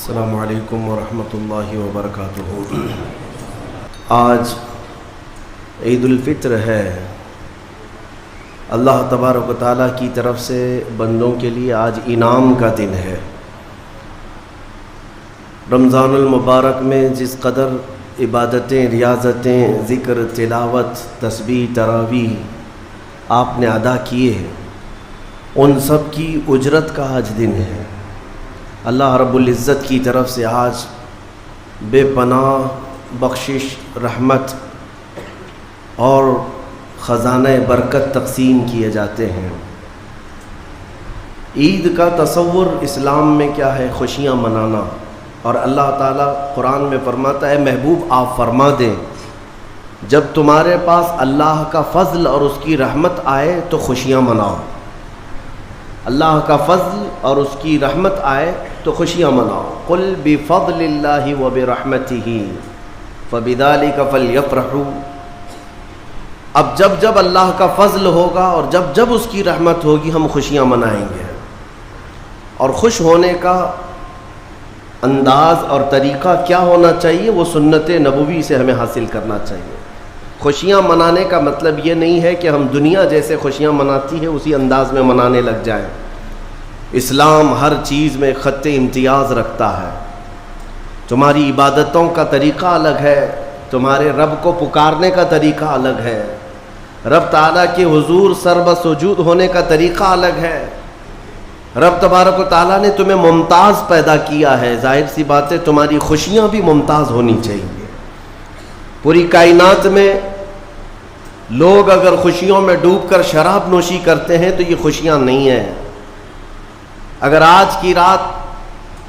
السلام علیکم ورحمۃ اللہ وبرکاتہ۔ آج عید الفطر ہے۔ اللہ تبارک و تعالیٰ کی طرف سے بندوں کے لیے آج انعام کا دن ہے۔ رمضان المبارک میں جس قدر عبادتیں، ریاضتیں، ذکر، تلاوت، تسبیح، تراویح آپ نے ادا کیے ہیں، ان سب کی اجرت کا آج دن ہے۔ اللہ رب العزت کی طرف سے آج بے پناہ بخشش، رحمت اور خزانہ برکت تقسیم کیے جاتے ہیں۔ عید کا تصور اسلام میں کیا ہے؟ خوشیاں منانا۔ اور اللہ تعالیٰ قرآن میں فرماتا ہے، محبوب آپ فرما دیں جب تمہارے پاس اللہ کا فضل اور اس کی رحمت آئے تو خوشیاں مناؤ۔ اللہ کا فضل اور اس کی رحمت آئے تو خوشیاں مناؤ۔ قل بفضل اللہ وبرحمتہ فبذلک فلیفرحوا۔ اب جب اللہ کا فضل ہوگا اور جب اس کی رحمت ہوگی ہم خوشیاں منائیں گے۔ اور خوش ہونے کا انداز اور طریقہ کیا ہونا چاہیے؟ وہ سنت نبوی سے ہمیں حاصل کرنا چاہیے۔ خوشیاں منانے کا مطلب یہ نہیں ہے کہ ہم دنیا جیسے خوشیاں مناتی ہے اسی انداز میں منانے لگ جائیں۔ اسلام ہر چیز میں خط امتیاز رکھتا ہے۔ تمہاری عبادتوں کا طریقہ الگ ہے، تمہارے رب کو پکارنے کا طریقہ الگ ہے، رب تعالیٰ کے حضور سرب سجود ہونے کا طریقہ الگ ہے۔ رب تبارک و تعالیٰ نے تمہیں ممتاز پیدا کیا ہے، ظاہر سی بات ہے تمہاری خوشیاں بھی ممتاز ہونی چاہیے۔ پوری کائنات میں لوگ اگر خوشیوں میں ڈوب کر شراب نوشی کرتے ہیں تو یہ خوشیاں نہیں ہیں۔ اگر آج کی رات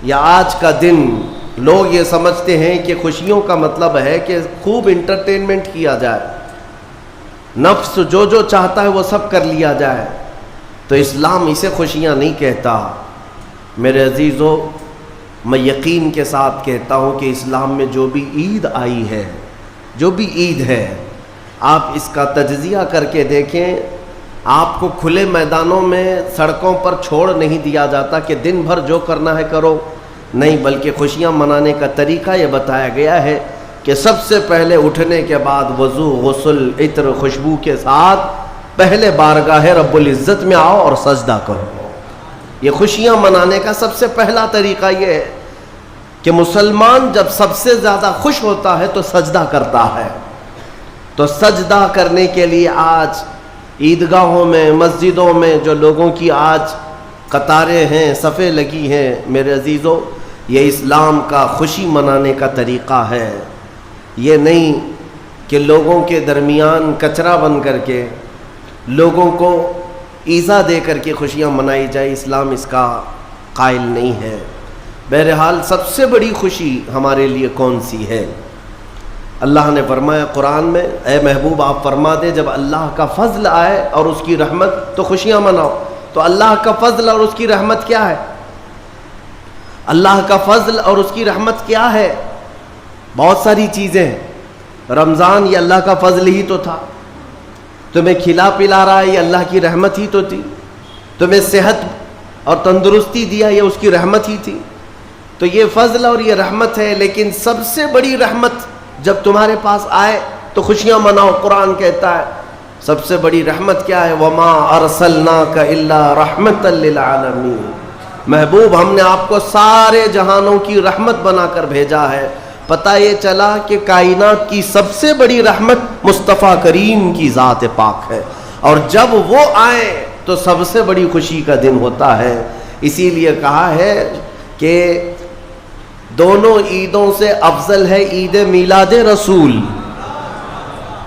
یا آج کا دن لوگ یہ سمجھتے ہیں کہ خوشیوں کا مطلب ہے کہ خوب انٹرٹینمنٹ کیا جائے، نفس جو چاہتا ہے وہ سب کر لیا جائے، تو اسلام اسے خوشیاں نہیں کہتا۔ میرے عزیزو، میں یقین کے ساتھ کہتا ہوں کہ اسلام میں جو بھی عید آئی ہے، جو بھی عید ہے، آپ اس کا تجزیہ کر کے دیکھیں۔ آپ کو کھلے میدانوں میں سڑکوں پر چھوڑ نہیں دیا جاتا کہ دن بھر جو کرنا ہے کرو، نہیں، بلکہ خوشیاں منانے کا طریقہ یہ بتایا گیا ہے کہ سب سے پہلے اٹھنے کے بعد وضو، غسل، عطر، خوشبو کے ساتھ پہلے بارگاہ رب العزت میں آؤ اور سجدہ کرو۔ یہ خوشیاں منانے کا سب سے پہلا طریقہ یہ ہے کہ مسلمان جب سب سے زیادہ خوش ہوتا ہے تو سجدہ کرتا ہے۔ تو سجدہ کرنے کے لیے آج عیدگاہوں میں، مسجدوں میں جو لوگوں کی آج قطاریں ہیں، صفیں لگی ہیں، میرے عزیزو، یہ اسلام کا خوشی منانے کا طریقہ ہے۔ یہ نہیں کہ لوگوں کے درمیان کچرا بن کر کے لوگوں کو ایذا دے کر کے خوشیاں منائی جائے، اسلام اس کا قائل نہیں ہے۔ بہرحال سب سے بڑی خوشی ہمارے لیے کون سی ہے؟ اللہ نے فرمایا قرآن میں، اے محبوب آپ فرما دیں جب اللہ کا فضل آئے اور اس کی رحمت تو خوشیاں مناؤ۔ تو اللہ کا فضل اور اس کی رحمت کیا ہے؟ اللہ کا فضل اور اس کی رحمت کیا ہے؟ بہت ساری چیزیں ہیں۔ رمضان یہ اللہ کا فضل ہی تو تھا، تمہیں کھلا پلا رہا ہے یہ اللہ کی رحمت ہی تو تھی، تمہیں صحت اور تندرستی دیا یہ اس کی رحمت ہی تھی۔ تو یہ فضل اور یہ رحمت ہے، لیکن سب سے بڑی رحمت جب تمہارے پاس آئے تو خوشیاں مناؤ۔ قرآن کہتا ہے سب سے بڑی رحمت کیا ہے؟ وَمَا أَرْسَلْنَاكَ إِلَّا رَحْمَةً لِّلْعَالَمِينَ۔ محبوب ہم نے آپ کو سارے جہانوں کی رحمت بنا کر بھیجا ہے۔ پتہ یہ چلا کہ کائنات کی سب سے بڑی رحمت مصطفیٰ کریم کی ذات پاک ہے، اور جب وہ آئیں تو سب سے بڑی خوشی کا دن ہوتا ہے۔ اسی لیے کہا ہے کہ دونوں عیدوں سے افضل ہے عید میلاد رسول،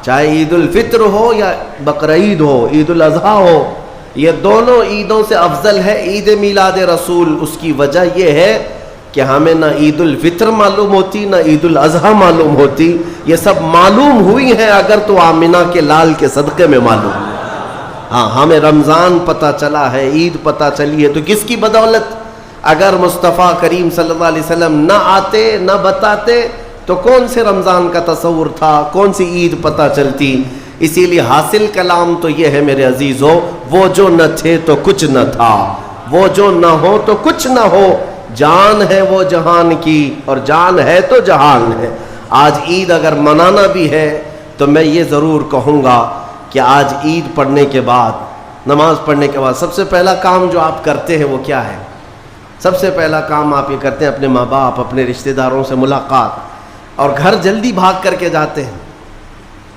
چاہے عید الفطر ہو یا بقرعید ہو، عید الاضحیٰ ہو، یہ دونوں عیدوں سے افضل ہے عید میلاد رسول۔ اس کی وجہ یہ ہے کہ ہمیں نہ عید الفطر معلوم ہوتی نہ عید الاضحیٰ معلوم ہوتی، یہ سب معلوم ہوئی ہیں اگر تو آمنہ کے لال کے صدقے میں معلوم ہے۔ ہاں، ہمیں رمضان پتہ چلا ہے، عید پتہ چلی ہے، تو کس کی بدولت؟ اگر مصطفیٰ کریم صلی اللہ علیہ وسلم نہ آتے، نہ بتاتے، تو کون سے رمضان کا تصور تھا، کون سی عید پتہ چلتی؟ اسی لیے حاصل کلام تو یہ ہے میرے عزیزو، وہ جو نہ تھے تو کچھ نہ تھا، وہ جو نہ ہو تو کچھ نہ ہو، جان ہے وہ جہان کی اور جان ہے تو جہان ہے۔ آج عید اگر منانا بھی ہے تو میں یہ ضرور کہوں گا کہ آج عید پڑھنے کے بعد، نماز پڑھنے کے بعد سب سے پہلا کام جو آپ کرتے ہیں وہ کیا ہے؟ سب سے پہلا کام آپ یہ کرتے ہیں اپنے ماں باپ، اپنے رشتہ داروں سے ملاقات، اور گھر جلدی بھاگ کر کے جاتے ہیں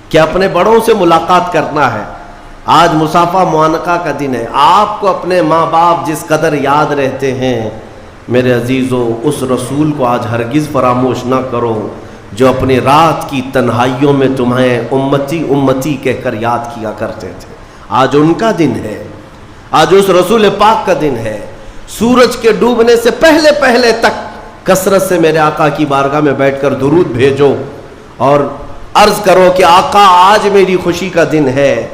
کہ اپنے بڑوں سے ملاقات کرنا ہے۔ آج مصافحہ معانقہ کا دن ہے۔ آپ کو اپنے ماں باپ جس قدر یاد رہتے ہیں، میرے عزیزو، اس رسول کو آج ہرگز فراموش نہ کرو جو اپنی رات کی تنہائیوں میں تمہیں امتی امتی کہہ کر یاد کیا کرتے تھے۔ آج ان کا دن ہے، آج اس رسول پاک کا دن ہے۔ سورج کے ڈوبنے سے پہلے پہلے تک کثرت سے میرے آقا کی بارگاہ میں بیٹھ کر درود بھیجو اور عرض کرو کہ آقا آج میری خوشی کا دن ہے،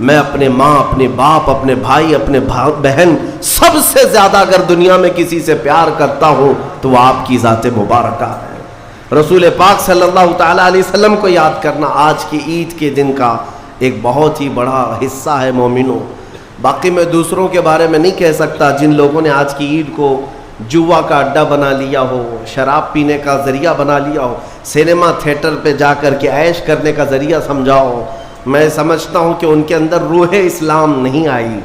میں اپنے ماں، اپنے باپ، اپنے بھائی، اپنے بہن، سب سے زیادہ اگر دنیا میں کسی سے پیار کرتا ہوں تو وہ آپ کی ذات مبارکہ ہے۔ رسول پاک صلی اللہ تعالیٰ علیہ وسلم کو یاد کرنا آج کی عید کے دن کا ایک بہت ہی بڑا حصہ ہے مومنوں۔ باقی میں دوسروں کے بارے میں نہیں کہہ سکتا جن لوگوں نے آج کی عید کو جوا کا اڈا بنا لیا ہو، شراب پینے کا ذریعہ بنا لیا ہو، سینما تھیٹر پہ جا کر کے عیش کرنے کا ذریعہ سمجھا ہو۔ میں سمجھتا ہوں کہ ان کے اندر روح اسلام نہیں آئی۔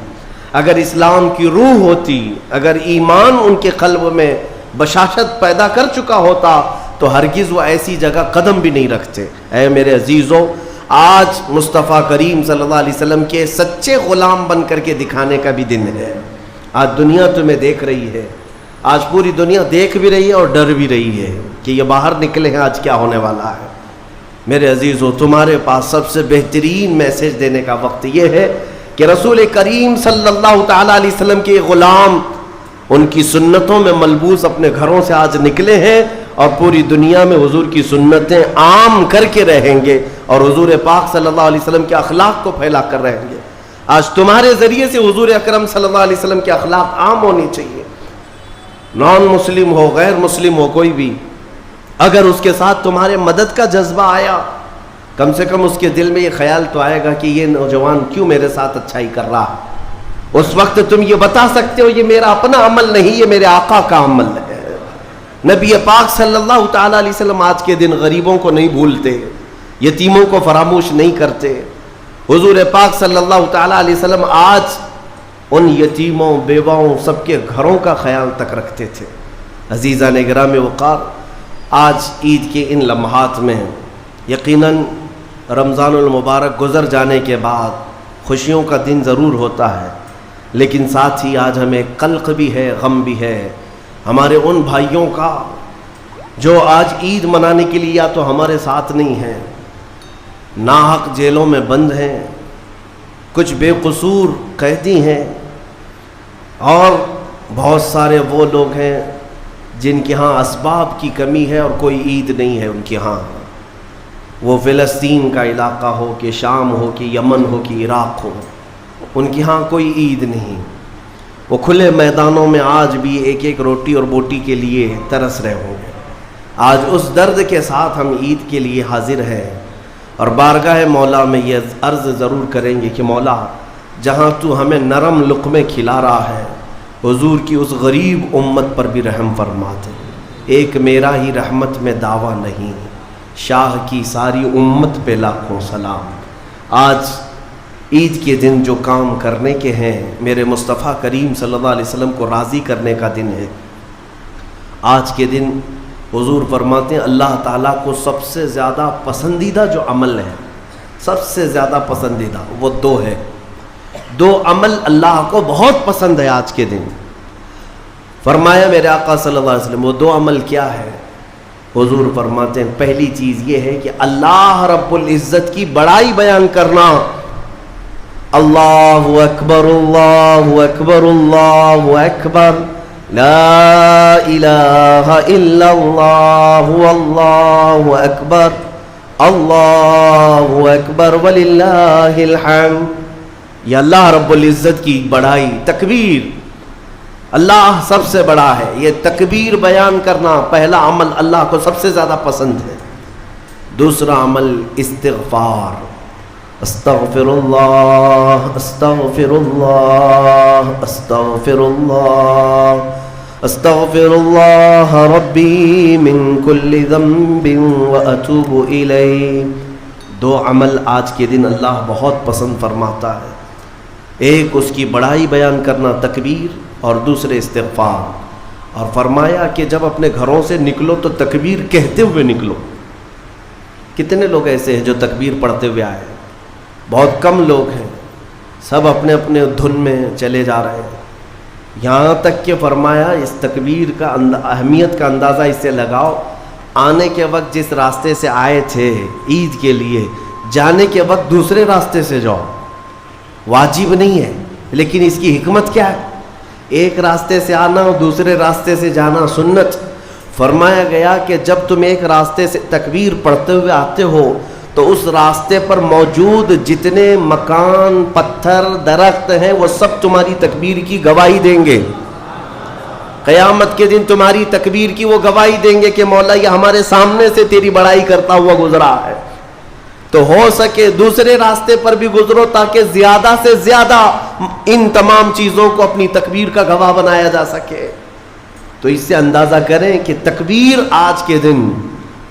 اگر اسلام کی روح ہوتی، اگر ایمان ان کے قلب میں بشاشت پیدا کر چکا ہوتا تو ہرگز وہ ایسی جگہ قدم بھی نہیں رکھتے۔ اے میرے عزیزو، آج مصطفیٰ کریم صلی اللہ علیہ وسلم کے سچے غلام بن کر کے دکھانے کا بھی دن ہے۔ آج دنیا تمہیں دیکھ رہی ہے، آج پوری دنیا دیکھ بھی رہی ہے اور ڈر بھی رہی ہے کہ یہ باہر نکلے ہیں آج کیا ہونے والا ہے۔ میرے عزیزو، تمہارے پاس سب سے بہترین میسج دینے کا وقت یہ ہے کہ رسول کریم صلی اللہ تعالیٰ علیہ وسلم کے غلام ان کی سنتوں میں ملبوس اپنے گھروں سے آج نکلے ہیں اور پوری دنیا میں حضور کی سنتیں عام کر کے رہیں گے اور حضور پاک صلی اللہ علیہ وسلم کے اخلاق کو پھیلا کر رہیں گے۔ آج تمہارے ذریعے سے حضور اکرم صلی اللہ علیہ وسلم کے اخلاق عام ہونی چاہیے۔ نان مسلم ہو، غیر مسلم ہو، کوئی بھی اگر اس کے ساتھ تمہارے مدد کا جذبہ آیا، کم سے کم اس کے دل میں یہ خیال تو آئے گا کہ یہ نوجوان کیوں میرے ساتھ اچھائی کر رہا ہے۔ اس وقت تم یہ بتا سکتے ہو یہ میرا اپنا عمل نہیں، یہ میرے آقا کا عمل ہے۔ نبی پاک صلی اللہ تعالیٰ علیہ وسلم آج کے دن غریبوں کو نہیں بھولتے، یتیموں کو فراموش نہیں کرتے۔ حضور پاک صلی اللہ تعالیٰ علیہ وسلم آج ان یتیموں، بیواؤں، سب کے گھروں کا خیال تک رکھتے تھے۔ عزیزان گرامی وقار، آج عید کے ان لمحات میں یقیناً رمضان المبارک گزر جانے کے بعد خوشیوں کا دن ضرور ہوتا ہے، لیکن ساتھ ہی آج ہمیں قلق بھی ہے، غم بھی ہے ہمارے ان بھائیوں کا جو آج عید منانے کے لیے یا تو ہمارے ساتھ نہیں ہیں، ناحق جیلوں میں بند ہیں، کچھ بے قصور قیدی ہیں، اور بہت سارے وہ لوگ ہیں جن کے ہاں اسباب کی کمی ہے اور کوئی عید نہیں ہے ان کے ہاں۔ وہ فلسطین کا علاقہ ہو کہ شام ہو کہ یمن ہو کہ عراق ہو، ان کے ہاں کوئی عید نہیں۔ وہ کھلے میدانوں میں آج بھی ایک ایک روٹی اور بوٹی کے لیے ترس رہے ہوں گے۔ آج اس درد کے ساتھ ہم عید کے لیے حاضر ہیں اور بارگاہ مولا میں یہ عرض ضرور کریں گے کہ مولا، جہاں تو ہمیں نرم لقمے کھلا رہا ہے، حضور کی اس غریب امت پر بھی رحم فرما دے۔ ایک میرا ہی رحمت میں دعویٰ نہیں، شاہ کی ساری امت پہ لاکھوں سلام۔ آج عید کے دن جو کام کرنے کے ہیں، میرے مصطفیٰ کریم صلی اللہ علیہ وسلم کو راضی کرنے کا دن ہے۔ آج کے دن حضور فرماتے ہیں اللہ تعالیٰ کو سب سے زیادہ پسندیدہ جو عمل ہے، سب سے زیادہ پسندیدہ وہ دو ہے۔ دو عمل اللہ کو بہت پسند ہے آج کے دن۔ فرمایا میرے آقا صلی اللہ علیہ وسلم وہ دو عمل کیا ہے؟ حضور فرماتے ہیں پہلی چیز یہ ہے کہ اللہ رب العزت کی بڑائی بیان کرنا۔ اللہ اکبر اللہ اکبر اللہ اکبر، لا الہ الا اللہ اللہ اکبر اللہ اکبر وللہ الحمد۔ یہ اللہ رب العزت کی بڑائی، تکبیر، اللہ سب سے بڑا ہے، یہ تکبیر بیان کرنا پہلا عمل اللہ کو سب سے زیادہ پسند ہے۔ دوسرا عمل استغفار، استغفر اللہ استغفر اللہ استغفر اللہ استغفر اللہ ربی من کل ذنب واتوب الیہ. دو عمل آج کے دن اللہ بہت پسند فرماتا ہے. ایک اس کی بڑائی بیان کرنا تکبیر، اور دوسرے استغفار. اور فرمایا کہ جب اپنے گھروں سے نکلو تو تکبیر کہتے ہوئے نکلو. کتنے لوگ ایسے ہیں جو تکبیر پڑھتے ہوئے آئے؟ بہت کم لوگ ہیں. سب اپنے اپنے دھن میں چلے جا رہے ہیں. یہاں تک کہ فرمایا اس تکبیر کا اہمیت کا اندازہ اس سے لگاؤ، آنے کے وقت جس راستے سے آئے تھے عید کے لیے، جانے کے وقت دوسرے راستے سے جاؤ. واجب نہیں ہے، لیکن اس کی حکمت کیا ہے؟ ایک راستے سے آنا اور دوسرے راستے سے جانا سنت. فرمایا گیا کہ جب تم ایک راستے سے تکبیر پڑھتے ہوئے آتے ہو تو اس راستے پر موجود جتنے مکان، پتھر، درخت ہیں وہ سب تمہاری تکبیر کی گواہی دیں گے. قیامت کے دن تمہاری تکبیر کی وہ گواہی دیں گے کہ مولا یہ ہمارے سامنے سے تیری بڑائی کرتا ہوا گزرا ہے. تو ہو سکے دوسرے راستے پر بھی گزرو تاکہ زیادہ سے زیادہ ان تمام چیزوں کو اپنی تکبیر کا گواہ بنایا جا سکے. تو اس سے اندازہ کریں کہ تکبیر آج کے دن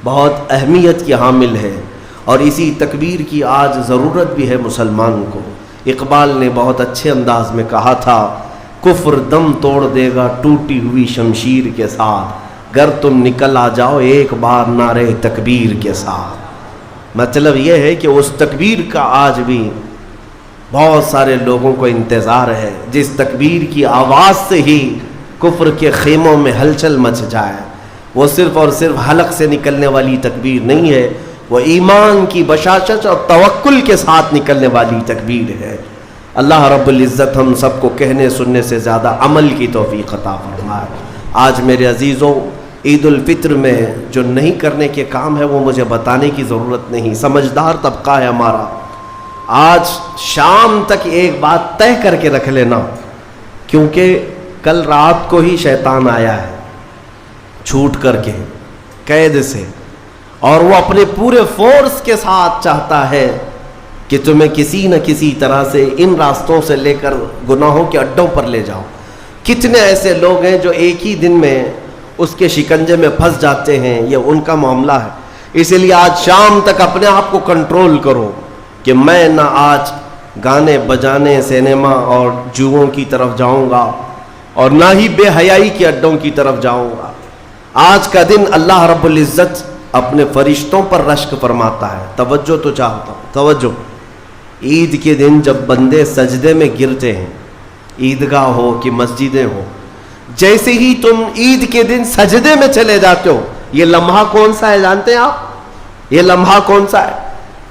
بہت اہمیت کی حامل ہے، اور اسی تکبیر کی آج ضرورت بھی ہے مسلمان کو. اقبال نے بہت اچھے انداز میں کہا تھا، کفر دم توڑ دے گا ٹوٹی ہوئی شمشیر کے ساتھ، گر تم نکل آ جاؤ ایک بار نعرے تکبیر کے ساتھ. مطلب یہ ہے کہ اس تکبیر کا آج بھی بہت سارے لوگوں کو انتظار ہے جس تکبیر کی آواز سے ہی کفر کے خیموں میں ہلچل مچ جائے. وہ صرف اور صرف حلق سے نکلنے والی تکبیر نہیں ہے، وہ ایمان کی بشاشت اور توکل کے ساتھ نکلنے والی تکبیر ہے. اللہ رب العزت ہم سب کو کہنے سننے سے زیادہ عمل کی توفیق عطا فرمائے. آج میرے عزیزوں، عید الفطر میں جو نہیں کرنے کے کام ہے وہ مجھے بتانے کی ضرورت نہیں. سمجھدار طبقہ ہے ہمارا. آج شام تک ایک بات طے کر کے رکھ لینا، کیونکہ کل رات کو ہی شیطان آیا ہے چھوٹ کر کے قید سے، اور وہ اپنے پورے فورس کے ساتھ چاہتا ہے کہ تمہیں کسی نہ کسی طرح سے ان راستوں سے لے کر گناہوں کے اڈوں پر لے جاؤ. کتنے ایسے لوگ ہیں جو ایک ہی دن میں اس کے شکنجے میں پھنس جاتے ہیں، یہ ان کا معاملہ ہے. اسی لیے آج شام تک اپنے آپ کو کنٹرول کرو کہ میں نہ آج گانے بجانے، سینما اور جوؤں کی طرف جاؤں گا، اور نہ ہی بے حیائی کے اڈوں کی طرف جاؤں گا. آج کا دن اللہ رب العزت اپنے فرشتوں پر رشک فرماتا ہے. توجہ تو چاہتا ہوں، توجہ. عید کے دن جب بندے سجدے میں گرتے ہیں، عیدگاہ ہو کہ مسجدیں ہو، جیسے ہی تم عید کے دن سجدے میں چلے جاتے ہو، یہ لمحہ کون سا ہے جانتے ہیں آپ؟ یہ لمحہ کون سا ہے؟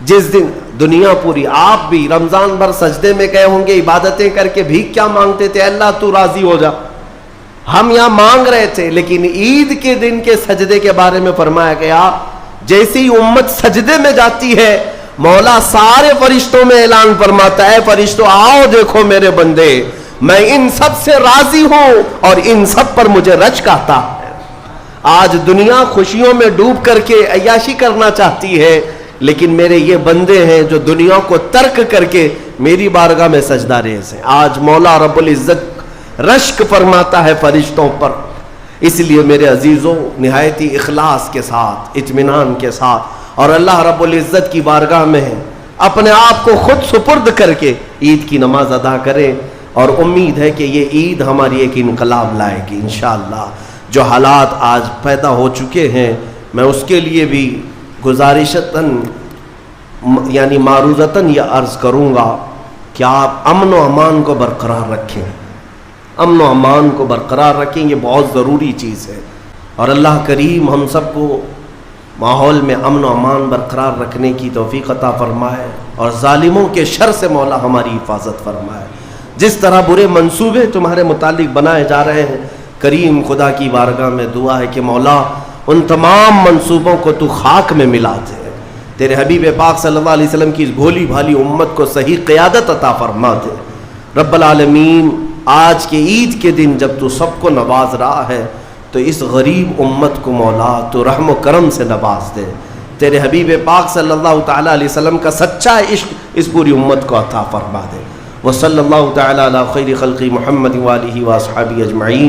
جس دن دنیا پوری، آپ بھی رمضان بھر سجدے میں گئے ہوں گے، عبادتیں کر کے بھیک کیا مانگتے تھے؟ اللہ تو راضی ہو جا. ہم یہاں مانگ رہے تھے، لیکن عید کے دن کے سجدے کے بارے میں فرمایا گیا جیسے ہی امت سجدے میں جاتی ہے، مولا سارے فرشتوں میں اعلان فرماتا ہے، فرشتوں آؤ دیکھو میرے بندے، میں ان سب سے راضی ہوں اور ان سب پر مجھے رشک آتا ہے. آج دنیا خوشیوں میں ڈوب کر کے عیاشی کرنا چاہتی ہے، لیکن میرے یہ بندے ہیں جو دنیا کو ترک کر کے میری بارگاہ میں سجدہ ریز ہیں. آج مولا رب العزت رشک فرماتا ہے فرشتوں پر. اس لیے میرے عزیزوں، نہایت ہی اخلاص کے ساتھ، اطمینان کے ساتھ، اور اللہ رب العزت کی بارگاہ میں اپنے آپ کو خود سپرد کر کے عید کی نماز ادا کریں، اور امید ہے کہ یہ عید ہماری ایک انقلاب لائے گی انشاءاللہ. جو حالات آج پیدا ہو چکے ہیں، میں اس کے لیے بھی گزارشتاً یعنی معروضتاً یہ عرض کروں گا کہ آپ امن و امان کو برقرار رکھیں. امن و امان کو برقرار رکھیں، یہ بہت ضروری چیز ہے. اور اللہ کریم ہم سب کو ماحول میں امن و امان برقرار رکھنے کی توفیق عطا فرمائے، اور ظالموں کے شر سے مولا ہماری حفاظت فرمائے. جس طرح برے منصوبے تمہارے متعلق بنائے جا رہے ہیں، کریم خدا کی بارگاہ میں دعا ہے کہ مولا ان تمام منصوبوں کو تو خاک میں ملا دے. تیرے حبیب پاک صلی اللہ علیہ وسلم کی اس بھولی بھالی امت کو صحیح قیادت عطا فرما دے. رب العالمین، آج کے عید کے دن جب تو سب کو نواز رہا ہے تو اس غریب امت کو مولا تو رحم و کرم سے نواز دے. تیرے حبیب پاک صلی اللہ تعالیٰ علیہ وسلم کا سچا عشق اس پوری امت کو عطا فرما دے. وصلی اللہ تعالیٰ علی خیر خلق محمد وآلہ واصحابہ اجمعین.